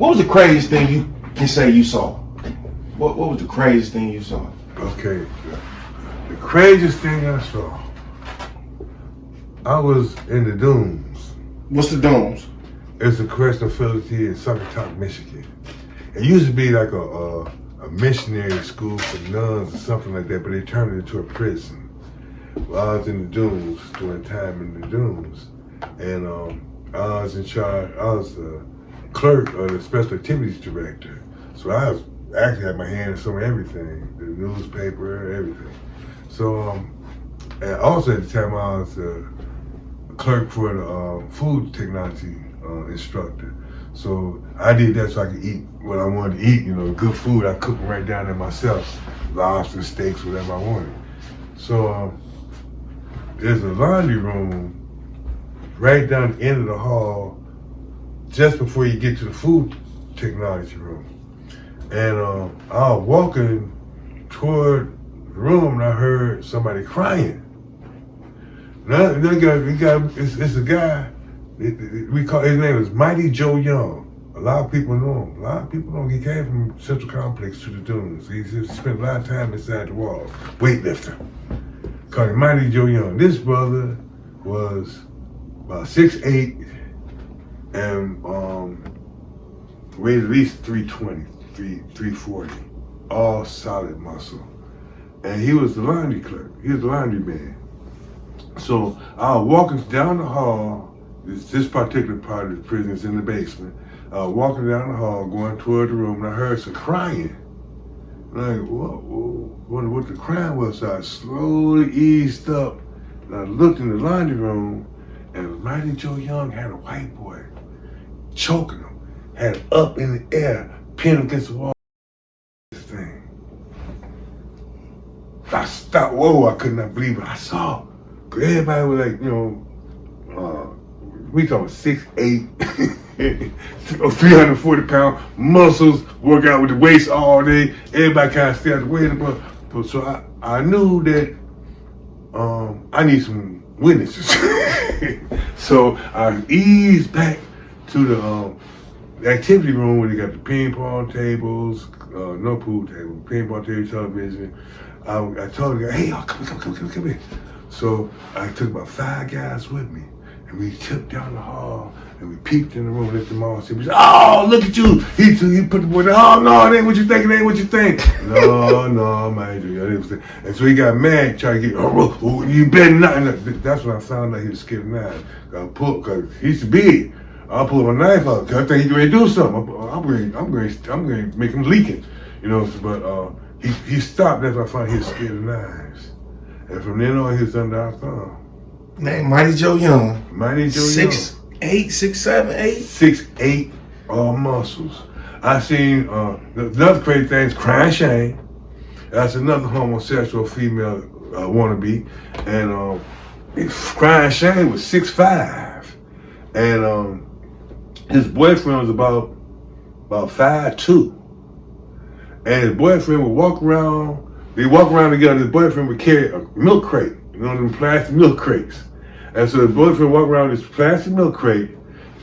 What was the craziest thing you can say you saw? What was the craziest thing you saw? Okay, the craziest thing I saw, I was in the Dunes. What's the Domes? It's a correctional facility in Succotash, Michigan. It used to be like a missionary school for nuns or something like that, but they turned it into a prison. Well, I was in the Dunes, doing time in the Dunes, and I was in charge. I was the clerk or the special activities director. So I was actually had my hand in some of everything, the newspaper, everything. So, and also at the time I was the clerk for the food technology instructor. So I did that so I could eat what I wanted to eat, good food. I cooked right down there myself, lobster, steaks, whatever I wanted. So there's a laundry room right down the end of the hall, just before you get to the food technology room. And I was walking toward the room and I heard somebody crying. Now, it's a guy, we call his name is Mighty Joe Young. A lot of people know him. A lot of people know him. He came from Central Complex to the Dunes. He spent a lot of time inside the walls, weightlifter. Called him Mighty Joe Young. This brother was about 6'8", and weighed at least 320, 340, all solid muscle. And he was the laundry clerk. He was the laundry man. So I was walking down the hall. This particular part of the prison is in the basement. I was walking down the hall, going toward the room, and I heard some crying. Like, what the crying was? So I slowly eased up, and I looked in the laundry room, and Mighty Joe Young had a white boy choking him, had it up in the air, pinned him against the wall. This thing. I stopped. Whoa! I could not believe what I saw. Cause everybody was like, we talking 6'8", 340-pound muscles, work out with the weights all day. Everybody kind of stay out the way. But so I knew that I need some witnesses. So I eased back to the activity room where they got the ping pong tables, no pool table, ping pong table, television. I told the guy, hey, y'all, come here. So I took about 5 guys with me, and we tipped down the hall, and we peeked in the room, looked at them all, and said, oh, look at you. He put the boy down, oh, no, it ain't what you think, it ain't what you think. No, man, and so he got mad, tried to get, oh, you better not. And that's when I found out he was scared of knives. Because he's big. I'll pull my knife out, because I think he's ready to do something. I'm going to make him leak it, but he stopped after I found he was scared of knives. And from then on, he was under our thumb. Name Mighty Joe Young. Mighty Joe Young. 6'8", 6'7", 8? 6'8", all muscles. I seen, another crazy thing is Crying Shane. That's another homosexual female wannabe. And Crying Shane was 6'5". And his boyfriend was about 5'2". And his boyfriend would walk around. They walk around together. His boyfriend would carry a milk crate, them plastic milk crates. And so his boyfriend walked around with this plastic milk crate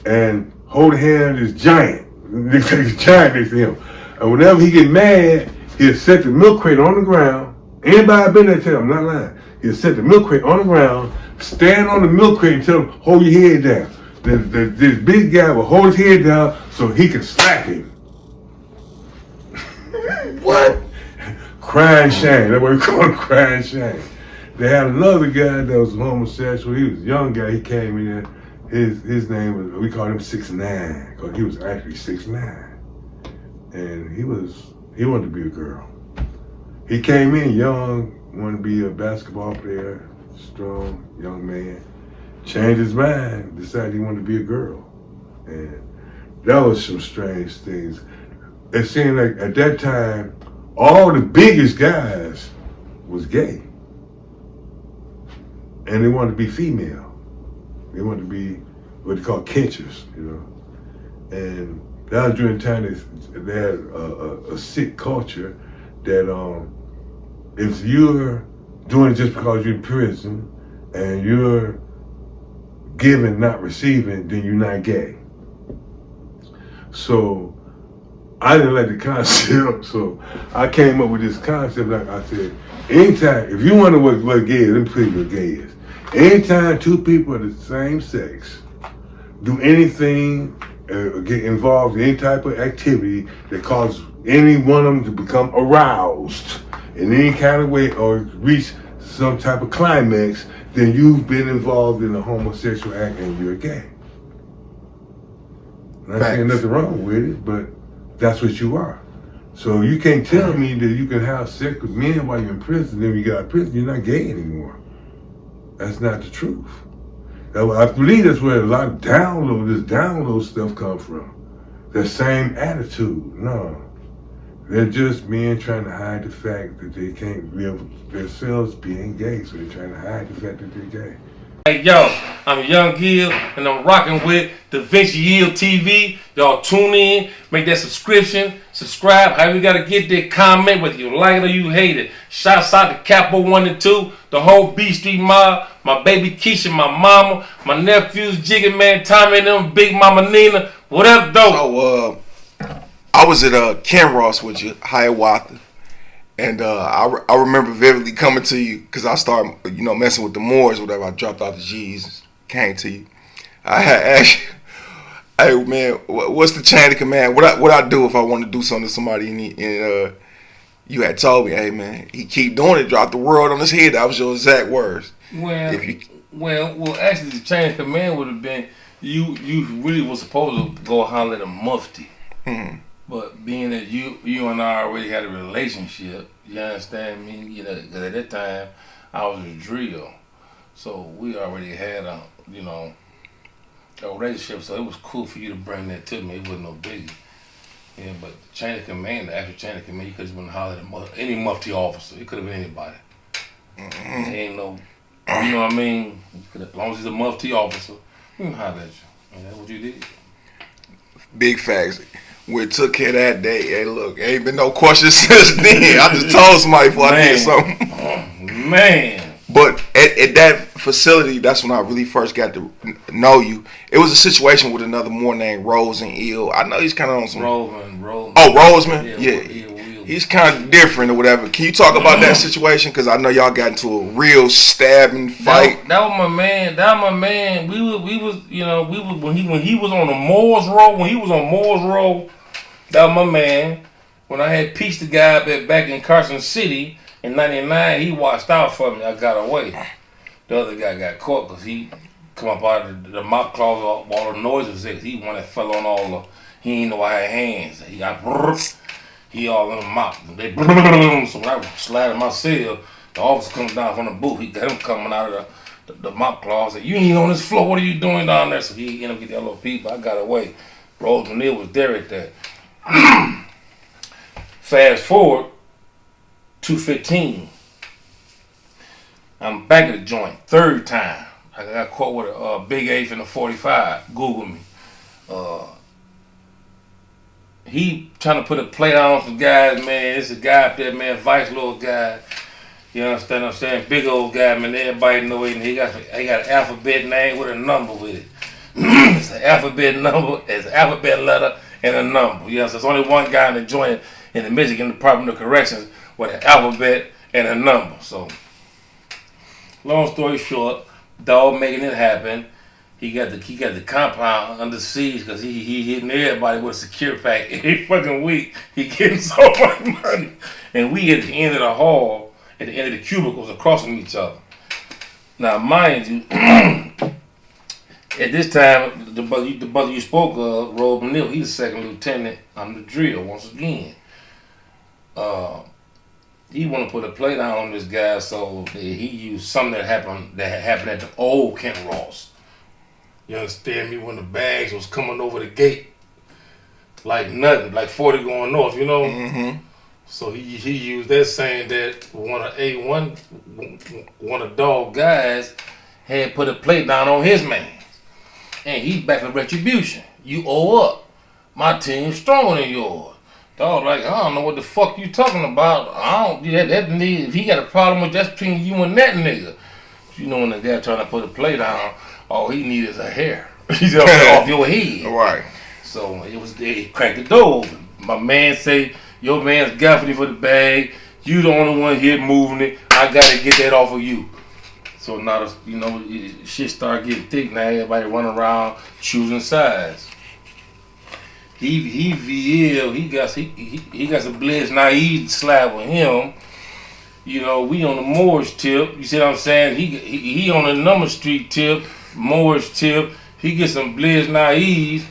and hold a hand of this giant. This giant next to him. And whenever he get mad, he'll set the milk crate on the ground. Anybody been there, tell him, I'm not lying. He'll set the milk crate on the ground, stand on the milk crate and tell him, hold your head down. This big guy will hold his head down so he can slap him. What? Crying Shane, that's what we call him, Crying Shane. They had another guy that was homosexual. He was a young guy. He came in there. His name was, we called him 6'9", because he was actually 6'9". And he wanted to be a girl. He came in young, wanted to be a basketball player, strong, young man. Changed his mind, decided he wanted to be a girl. And that was some strange things. It seemed like at that time, all the biggest guys was gay. And they wanted to be female. They wanted to be what they call kinchers, And that was during the time they had a sick culture that if you're doing it just because you're in prison and you're giving, not receiving, then you're not gay. So I didn't like the concept, so I came up with this concept. Like I said, anytime, if you wonder what gay is, let me tell you what gay is. Anytime two people of the same sex do anything, get involved in any type of activity that causes any one of them to become aroused in any kind of way or reach some type of climax, then you've been involved in a homosexual act and you're gay. I'm not saying nothing wrong with it, but that's what you are. So you can't tell me that you can have sex with men while you're in prison, then when you get out of prison, you're not gay anymore. That's not the truth. I believe that's where a lot of download stuff come from. That same attitude. No. They're just men trying to hide the fact that they can't live themselves being gay, so they're trying to hide the fact that they're gay. Hey yo, I'm YoungEl and I'm rocking with DaVinciEl TV. Y'all tune in, make that subscribe. How you gotta get there, comment whether you like it or you hate it. Shouts out to Capo 1 and 2, the whole B Street mob, my baby Keisha, my mama, my nephews Jiggy Man, Tommy and them, Big Mama Nina. What up, though? So I was at Ken Ross with you, Hiawatha. And I remember vividly coming to you because I started, messing with the Moors, whatever. I dropped out the G's, came to you. I had asked you, hey man, what's the chain of command? What I do if I want to do something to somebody? And you had told me, hey man, he keep doing it, drop the world on his head. That was your exact words. Well, actually, the chain of command would have been you really was supposed to go holler at a mufti. Mm-hmm. But being that you and I already had a relationship, you understand me? Because at that time I was a drill, so we already had a relationship. So it was cool for you to bring that to me. It wasn't no biggie. Yeah, but the chain of command, the actual chain of command, you could have been hollering at any mufti officer. It could have been anybody. Mm-hmm. Ain't no, you know what I mean? As long as he's a mufti officer, he can holler at you. And that's what you did. Big facts. We took care of that day. Hey, look, ain't been no questions since then. I just told somebody before I did something. Man. But at that facility, that's when I really first got to know you. It was a situation with another Moor named Rose and Eel. I know he's kind of on some... Roseman. Oh, Roseman? Yeah. He's kind of different or whatever. Can you talk about that situation? Because I know y'all got into a real stabbing fight. That was my man. We was when he was on the Moors Road. That was my man. When I had pieced the guy back in Carson City in '99, he watched out for me. I got away. The other guy got caught because he come up out of the mop closet, all the noises. He one that fell on all the. He didn't know I had hands. He got. He all in the mop. They so when I slide in my cell, the officer comes down from the booth. He got him coming out of the mop closet. You ain't on this floor. What are you doing down there? So he ended up getting that little people. I got away. Rose Manil was there at that. Fast forward, 2:15. I'm back at the joint, third time. I got caught with a big 8 and a 45. Google me. He trying to put a plate on some guys, man. It's a guy up there, man, Vice little guy. You understand what I'm saying? Big old guy, man. Everybody know it. And he got an alphabet name with a number with it. It's an alphabet number. It's an alphabet letter and a number. You know, so there's only one guy in the joint in the Michigan Department of Corrections with an alphabet and a number. So, long story short, dog making it happen. He got the compound under siege because he hitting everybody with a secure pack every fucking week. He getting so much money, and we at the end of the hall, at the end of the cubicles, across from each other. Now, mind you, at this time, the brother you spoke of, Rob Manil, he's the second lieutenant. I'm the drill once again. He want to put a plate down on this guy, so he used something that happened at the old Kent Ross. You understand me? When the bags was coming over the gate, like nothing, like 40 going north, you know. Mm-hmm. So he used that saying that one of dog guys had put a plate down on his man, and he's back for retribution. You owe up. My team's stronger than yours. Dog like, I don't know what the fuck you talking about. If he got a problem with that's between you and that nigga. You know when the guy trying to put a plate down, all he needs is a hair. He's off your head. Right. So they cracked the door open. my man say, your man's got for the bag. You the only one here moving it. I gotta get that off of you. So now, shit start getting thick. Now everybody running around choosing sides. He VL. He got some Blitz naive slap with him. We on the Moorish tip. You see what I'm saying? He on the Number Street tip, Moorish tip. He get some Blizz naives,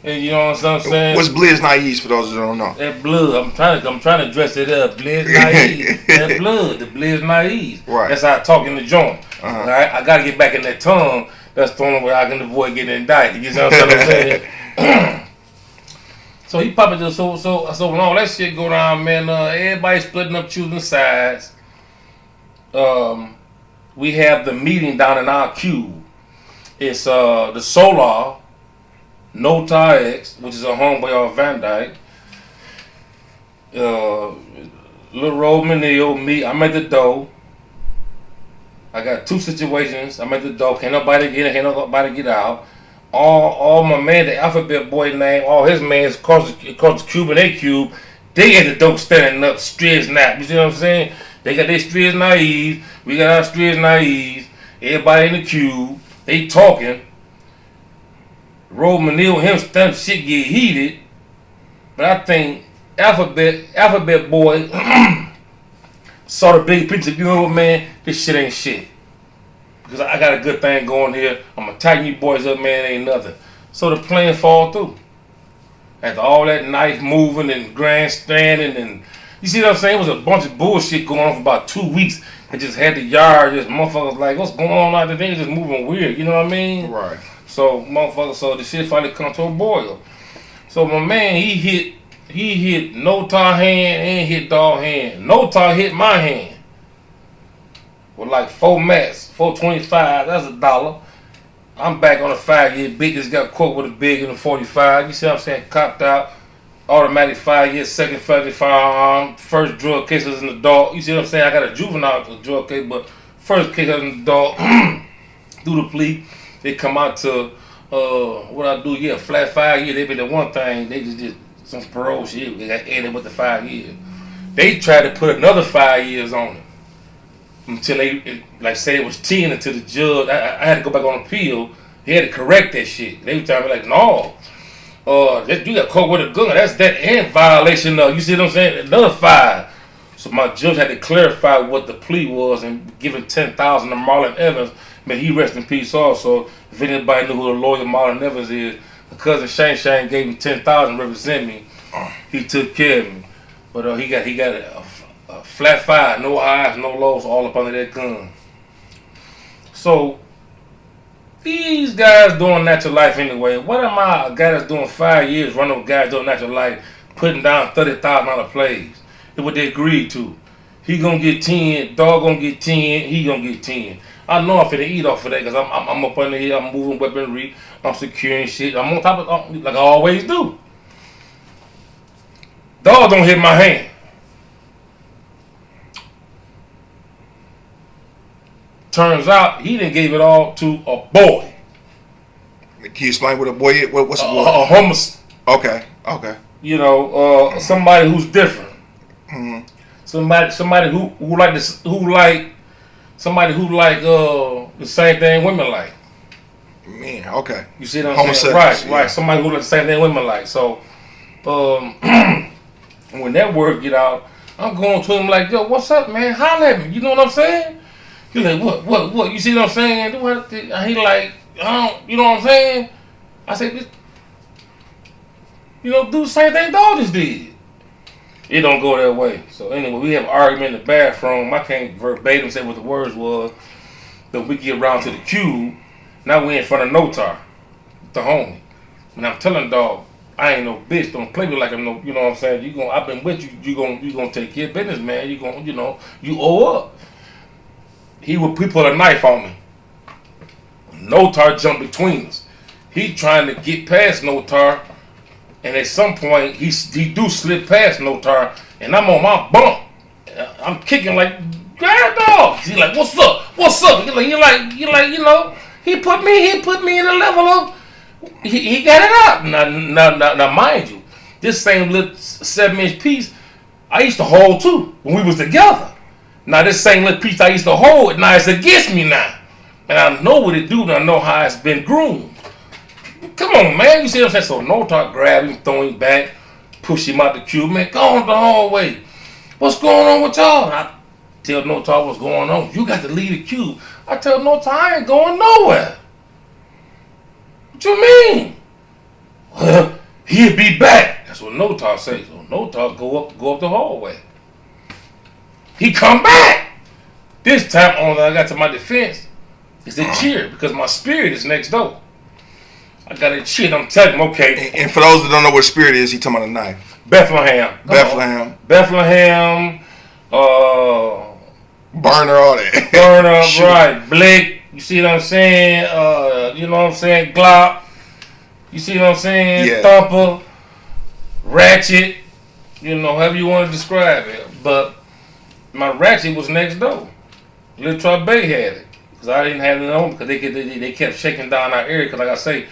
and you know what I'm saying? What's Blizz naives for those who don't know? That blood. I'm trying to dress it up. Blizz naives. That blood. The Blizz naives. Right. That's how I talk in the joint. Uh-huh. Right? I gotta get back in that tongue. That's the only way I can avoid getting indicted. You know what I'm saying? So he popping this. So when all that shit go down, man, everybody splitting up, choosing sides. We have the meeting down in our cube. It's the Solar, No Ahde X, which is a homeboy of Van Dyke. Little Roll Manil, me, I'm at the door. I got two situations. I'm at the door. Can't nobody get in, can't nobody get out. All my man, the Alphabet Boy name, all his mans across the cube and they cube, they at the door standing up, straight snap. You see what I'm saying? They got their straight naives. We got our straight naives. Everybody in the cube. They talking. Roll Manil and him stunt shit get heated. But I think Alphabet Boy saw the big picture. You know what, man? This shit ain't shit. Because I got a good thing going here. I'm going to tighten you boys up, man. Ain't nothing. So the plan fall through. After all that knife moving and grandstanding and... You see what I'm saying? It was a bunch of bullshit going on for about 2 weeks. I just had the yard, just motherfuckers like, what's going on out there? They just moving weird, you know what I mean? Right. So the shit finally come to a boil. So my man, he hit No Tar hand and hit dog hand. No Tar hit my hand with like 4 mats, $4.25. That's $1. I'm back on the 5-year. Big just got caught with a big in the 45. You see what I'm saying? Copped out. Automatic 5 years, second felony firearm, first drug case was an adult. You see what I'm saying? I got a juvenile drug case, but first case was an adult. Through the plea, they come out to what I do? Yeah, flat 5 years. They been the one thing. They just did some parole shit. They got ended with the 5 years. They tried to put another 5 years on it until they say it was 10 until the judge. I had to go back on appeal. He had to correct that shit. They were trying to be like, no. You got caught with a gun. That's that and violation of, you see what I'm saying? Another 5. So my judge had to clarify what the plea was and giving $10,000 to Marlon Evans. Man, he rest in peace also. If anybody knew who the lawyer Marlon Evans is, my cousin Shane gave me $10,000 to represent me. He took care of me. But he got a flat 5, no highs, no lows, all up under that gun. So these guys doing natural life anyway. What am I, a guy that's doing 5 years, running with guys doing natural life, putting down $30,000 plays? That's what they agreed to. He gonna get 10, dog gonna get 10, he gonna get 10. I know I'm finna eat off of that because I'm up under here, I'm moving weaponry, I'm securing shit, I'm on top of like I always do. Dog don't hit my hand. Turns out he didn't give it all to a boy. Can you explain what a boy is? What's a boy? A homicide. Okay. Somebody who's different. Mm-hmm. Somebody who like the same thing women like. Man, okay. You see what I'm saying? Right. Yeah. Somebody who like the same thing women like. So, when that word get out, I'm going to him like, yo, what's up, man? Holler at me. You know what I'm saying? He like, what? You see what I'm saying? He like, you know what I'm saying? I said, do the same thing dog just did. It don't go that way. So anyway, we have an argument in the bathroom. I can't verbatim say what the words was. But we get around to the cube. Now we in front of Notar, the homie. And I'm telling dog, I ain't no bitch. Don't play me like I'm no. You know what I'm saying? I've been with you. You gonna take care of business, man. You owe up. He put a knife on me. Notar jumped between us. He trying to get past Notar, and at some point he do slip past Notar, and I'm on my bump. I'm kicking like, grab dog. He like, what's up? He put me in a level of. He got it up. Now mind you, this same little 7-inch piece, I used to hold too when we was together. Now this same little piece I used to hold, now it's against me now. And I know what it do, and I know how it's been groomed. Come on, man. You see what I'm saying? So No Talk grabbed him, throw him back, push him out the queue. Man, go on the hallway. What's going on with y'all? I tell No Talk what's going on. You got to leave the queue. I tell No Talk I ain't going nowhere. What you mean? Well, he'll be back. That's what No Talk says. So No Talk go up the hallway. He come back. This time on I got to my defense, it's a cheer because my spirit is next door. I got a cheer. I'm telling him, okay. And for those that don't know what spirit is, he talking about a knife. Bethlehem. Bethlehem. Burner, all that. Burner, right. Blake. You see what I'm saying? You know what I'm saying? Glock. You see what I'm saying? Yeah. Thumper. Ratchet. You know, however you want to describe it. But my ratchet was next door. Little Troy Bay had it. Because I didn't have it on because they kept shaking down our area. Because like I say,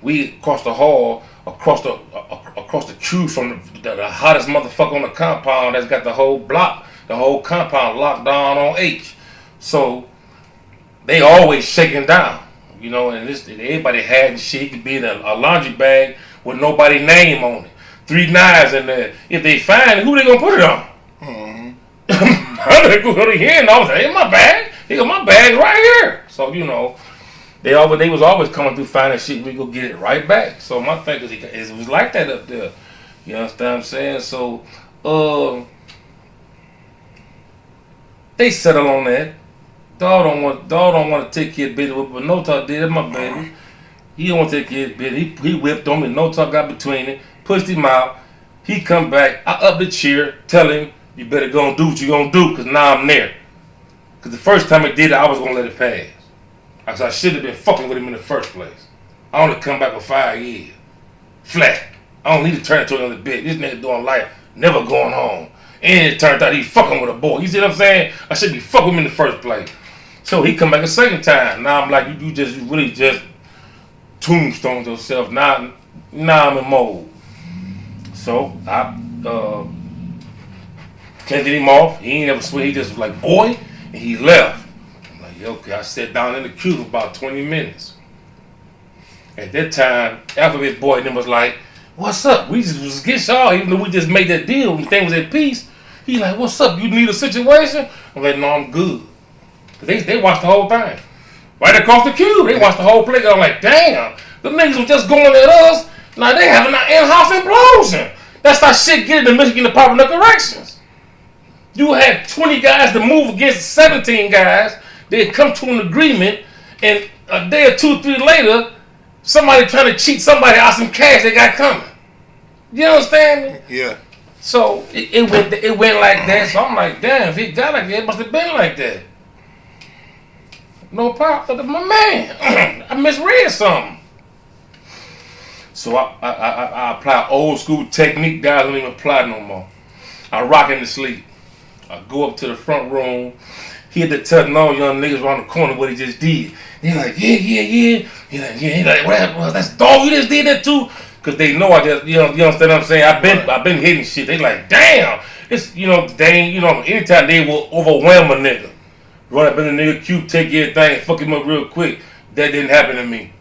we across the hall, across the queue from the hottest motherfucker on the compound that's got the whole block, the whole compound locked down on H. So they always shaking down, you know, and everybody had shit. It could be in a laundry bag with nobody name on it. 3 knives in there. If they find it, who they gonna put it on? Mm-hmm. Go to here and I was like, hey, my bag. He got my bag right here. So, you know, they was always coming through finding shit. We go get it right back. So my thing is, it was like that up there. You understand what I'm saying? So, they settle on that. Dog don't want to take care of business, but No Talk did. My baby. He don't want to take care of business. He whipped on me. No Talk got between it, pushed him out. He come back. I up the cheer, tell him, you better go and do what you gonna do, because now I'm there. Because the first time he did it, I was gonna let it pass. Because I should have been fucking with him in the first place. I only come back with 5 years. Flat. I don't need to turn into another bitch. This nigga doing life, never going home. And it turned out he fucking with a boy. You see what I'm saying? I should be fucking with him in the first place. So he come back a second time. Now I'm like, you really just tombstoned yourself. Now I'm in mode. So I fended him off. He ain't never swear. He just was like, boy, and he left. I'm like, okay. I sat down in the queue for about 20 minutes. At that time, Alphabet Boy and them was like, what's up? We just was against y'all, even though we just made that deal and things was at peace. He like, what's up? You need a situation? I'm like, no, I'm good. They watched the whole thing. Right across the queue, they watched the whole play. I'm like, damn, the niggas was just going at us. Now they having an in-house implosion. That's how shit get into Michigan Department of Corrections. You had 20 guys to move against 17 guys. They come to an agreement, and a day or 2, 3 later, somebody trying to cheat somebody out some cash they got coming. You understand me? Yeah. So it went like that. So I'm like, damn, if it got like that, it must have been like that. No problem, my man. I misread something. So I apply old school technique. Guys don't even apply no more. I rock in the sleep. I go up to the front room. He had to tell all young niggas around the corner what he just did. They like, yeah. He like, yeah. He like, what happened? Well, that's dog. You just did that too. Cause they know I just, you understand what I'm saying? I've been hitting shit. They like, damn. It's, anytime they will overwhelm a nigga, run up in the nigga queue, take everything, and fuck him up real quick. That didn't happen to me.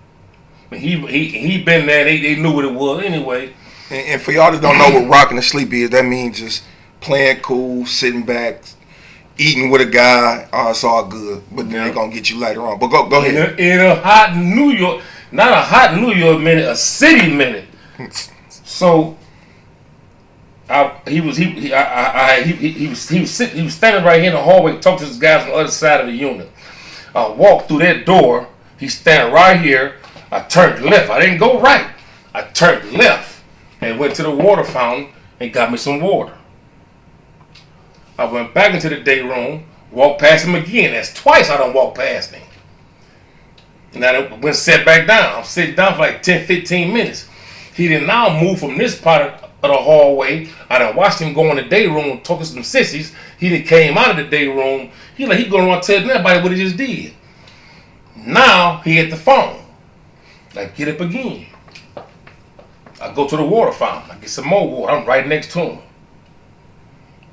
But he been there. They knew what it was anyway. And for y'all that don't know what rocking to sleep is, that means just playing cool, sitting back, eating with a guy. Oh, it's all good. But then they're gonna get you later on. But go ahead. In a hot New York, not a hot New York minute, a city minute. So he was standing right here in the hallway talking to this guy from the other side of the unit. I walked through that door. He's standing right here. I turned left. I didn't go right. I turned left and went to the water fountain and got me some water. I went back into the day room, walked past him again. That's twice I done walked past him. And I went and sat back down. I'm sitting down for like 10, 15 minutes. He did now move from this part of the hallway. I done watched him go in the day room talking to some sissies. He done came out of the day room. He going around telling everybody what he just did. Now he at the phone. Like, get up again. I go to the water fountain. I get some more water. I'm right next to him.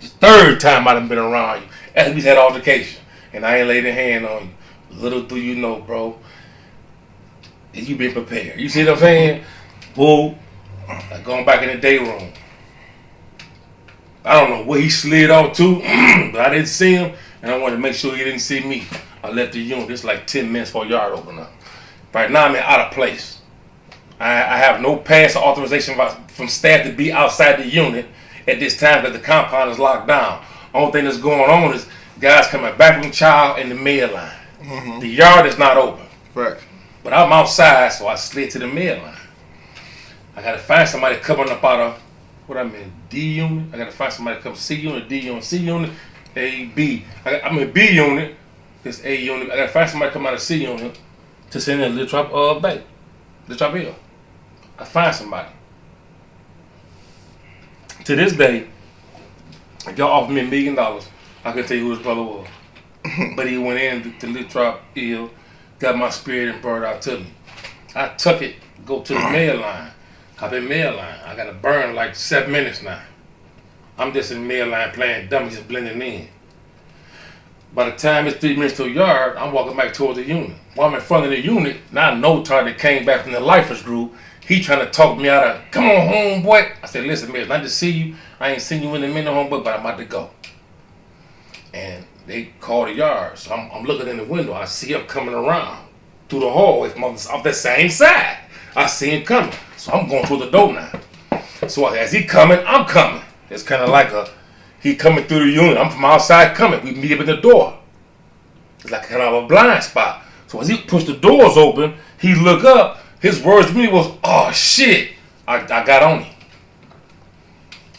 It's the third time I done been around you. After we had altercation. And I ain't laid a hand on you. Little do you know, bro. You been prepared. You see what I'm saying? Whoa. I going back in the day room. I don't know where he slid off to, but I didn't see him. And I wanted to make sure he didn't see me. I left the unit. It's like 10 minutes before yard open up. Right now I'm out of place. I have no pass or authorization from staff to be outside the unit at this time because the compound is locked down. Only thing that's going on is guys coming back from child in the mail line. Mm-hmm. The yard is not open. Right. But I'm outside, so I slid to the mail line. I gotta find somebody coming up out of D unit. I gotta find somebody to come C unit, D unit, C unit, A, B. I'm in B unit. This A unit. I gotta find somebody come out of C unit to send in Little Trop Bay, Little Trop Hill. I find somebody. To this day, if y'all offer me $1 million, I can tell you who his brother was. But he went in to Little Trop Hill, got my spirit and brought it out to me. I took it, go to the mail line. Hop in mail line. I gotta burn like 7 minutes now. I'm just in mail line playing dummy, just blending in. By the time it's 3 minutes to a yard, I'm walking back towards the unit. While I'm in front of the unit, now no target came back from the lifers group. He trying to talk me out of, come on, homeboy. I said, listen, man, nice to see you. I ain't seen you in a minute, homeboy, but I'm about to go. And they called the yard. So I'm looking in the window. I see him coming around through the hallway from off the same side. I see him coming. So I'm going through the door now. So as he coming, I'm coming. It's kind of like he coming through the unit. I'm from outside coming. We meet up in the door. It's like kind of a blind spot. So as he pushed the doors open, he look up. His words to me was, oh, shit. I got on him.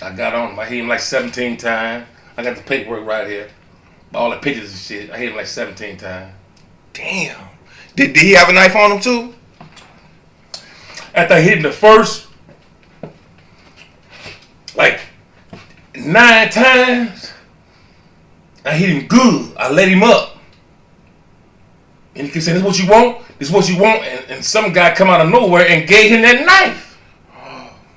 I hit him like 17 times. I got the paperwork right here. All the pictures and shit. I hit him like 17 times. Damn. Did he have a knife on him too? After I hit him the first, like 9 times, I hit him good. I let him up. And he kept saying, this is what you want? This is what you want? And some guy come out of nowhere and gave him that knife.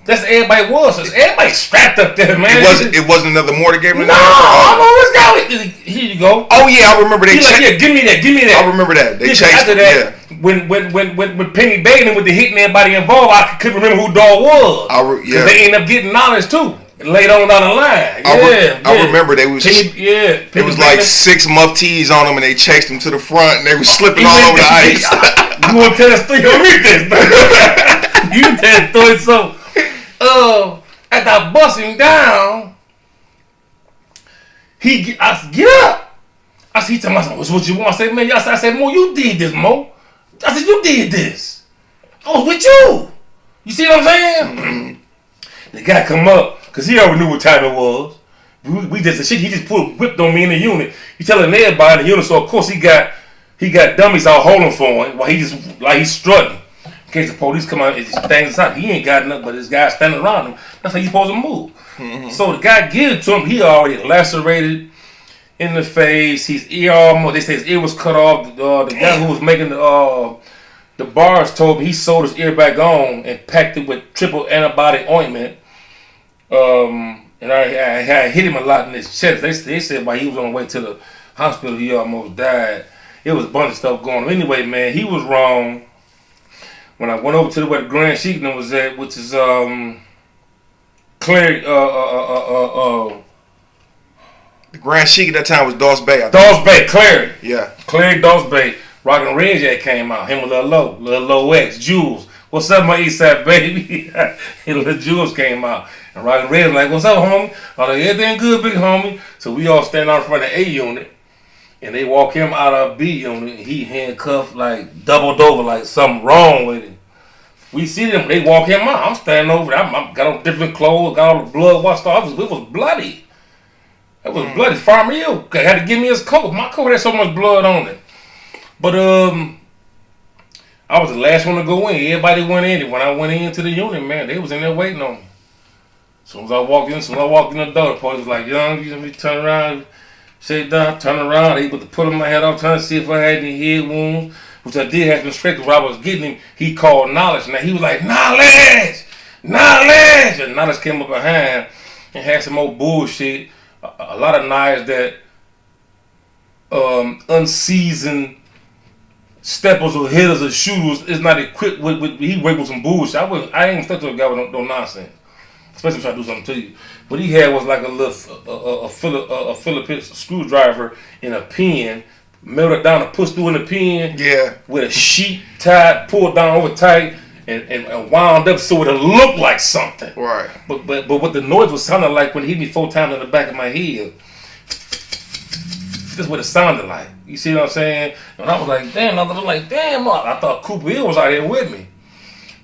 That's what everybody was. Everybody strapped up there, man. It wasn't another mortar gave him a knife? No, I don't know what's going on. Here you go. Oh, yeah, I remember they checked. Like, yeah, give me that. I remember that. They chased after him, that, yeah. When Penny Bailey with the hitting everybody involved, I couldn't remember who dog was. Yeah. They ended up getting knowledge, too. Later on down the line. I remember they was it was like 6 muftis on them and they chased him to the front and they were slipping all over the ice. You want to tell that story? You tell that story. So after I bust him down, I get up. I said, he told me, what's what you want? I said, man, I said, Mo, you did this, Mo. I said, you did this. I was with you. You see what I'm saying? Mm-hmm. The guy come up. Because he already knew what time it was. We did the shit. He just whipped on me in the unit. He telling everybody in the unit. So, of course, he got dummies out holding for him while he's struggling. In case the police come out and things out. He ain't got nothing but this guy standing around him. That's how he's supposed to move. Mm-hmm. So, the guy gives it to him. He already lacerated in the face. His ear almost, they say his ear was cut off. The guy who was making the bars told me he sewed his ear back on and packed it with triple antibiotic ointment. And I hit him a lot in his chest. They said while he was on the way to the hospital, he almost died. It was a bunch of stuff going on. Anyway, man, he was wrong. When I went over to where the Grand Sheikh was at, which is Clary. The Grand Sheikh at that time was Dawes Bay. Dawes Bay, Clary. Yeah. Clary, Dawes Bay. Rockin' Red came out. Him with Lil Low X, Jules. What's up, my Eastside baby? Little Jules came out. And Rockin' Red was like, what's up, homie? I was like, everything good, big homie. So we all stand out in front of A unit. And they walk him out of B unit. And he handcuffed, like, doubled over, like something wrong with him. We see them. They walk him out. I'm standing over there. I got on different clothes, got all the blood washed off. It was bloody. It was bloody. Farmer Hill had to give me his coat. My coat had so much blood on it. But, I was the last one to go in. Everybody went in. When I went into the unit, man, they was in there waiting on me. As soon as I walked in the door, the police was like, young, you turn around, sit down, turn around. They able to put my head off, trying to see if I had any head wounds, which I did have some straight. Because when I was getting him, he called knowledge. Now he was like, knowledge, knowledge. And knowledge came up behind and had some more bullshit. A lot of knives that unseasoned steppers or hitters or shooters is not equipped with he worked with some bullshit. I ain't stuck to a guy with no nonsense. Especially if I do something to you. What he had was like a little Phillips screwdriver and a pin, melted down and pushed through in the pin. Yeah. With a sheet tied, pulled down over tight, and wound up so it looked like something. Right. But what the noise was sounding like when he hit me 4 times in the back of my head. That's what it sounded like. You see what I'm saying? And I was like, damn. I thought Cooper Hill was out here with me.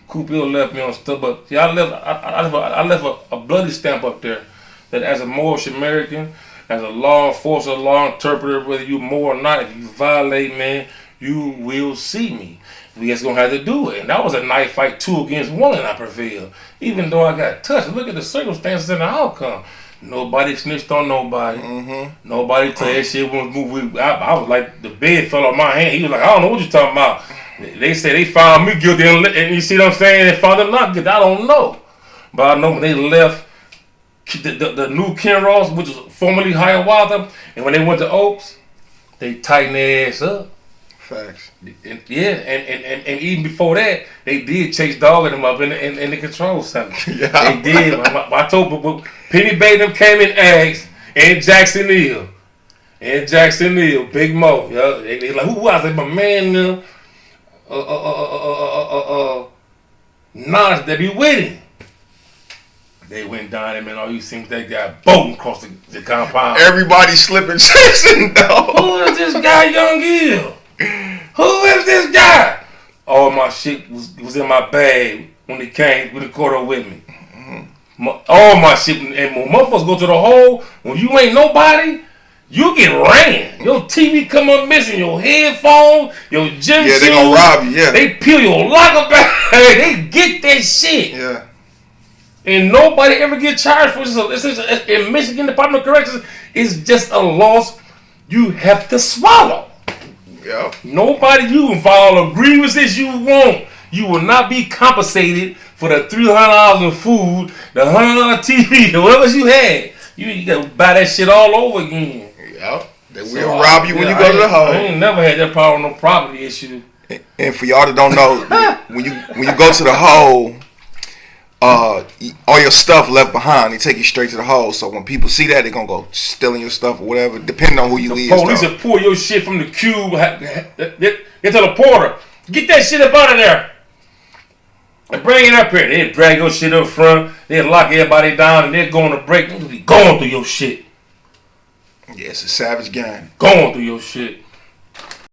Cooper Hill left me on stuff, but yeah, I left a bloody stamp up there that as a Moorish American, as a law enforcer, law interpreter, whether you Moor or not, if you violate, man, you will see me. We just gonna have to do it. And that was a knife fight 2 against 1, and I prevailed. Even though I got touched, look at the circumstances and the outcome. Nobody snitched on nobody. Mm-hmm. Nobody told that shit won't move. I was like, the bed fell on my hand. He was like, I don't know what you're talking about. They said they found me guilty, and you see what I'm saying? They found them not guilty. I don't know. But I know when they left the new Ken Ross, which was formerly Hiawatha, and when they went to Oaks, they tightened their ass up. Facts. And even before that, they did chase dogging them up in the control center. Yeah. They did. I told Penny Bay them came in Ags and Jackson Neal. Big Mo. Yeah. They like, who was it? My man them. Nas, they be with him. They went down there, man. All you seen that guy boating across the compound. Everybody slipping, chasing, though. Who is this guy, YoungEl? Who is this guy? All my shit was in my bag when they caught up with me. Mm-hmm. All my shit, and when motherfuckers go to the hole, when you ain't nobody, you get ran. Your TV come up missing, your headphones, your gym shoes. Yeah, they gonna rob you, yeah. They peel your locker back. They get that shit. Yeah. And nobody ever get charged for it. In Michigan Department of Corrections, it's just a loss you have to swallow. Yep. Nobody, you can file all the grievances you want. You will not be compensated for the $300 in food, the $100 TV, whatever you had. You gotta buy that shit all over again. Yep. They will rob you when you go to the hole. I ain't never had that problem with no property issue. And for y'all that don't know, when you go to the hole, all your stuff left behind, they take you straight to the hole. So when people see that, they're gonna go stealing your stuff or whatever, depending on who you leave. The police will pull your shit from the cube. They tell the porter, get that shit up out of there and bring it up here. They'll drag your shit up front. They'll lock everybody down, and they're going to break. They'll be going through your shit. Yeah, it's a savage game. Going through your shit.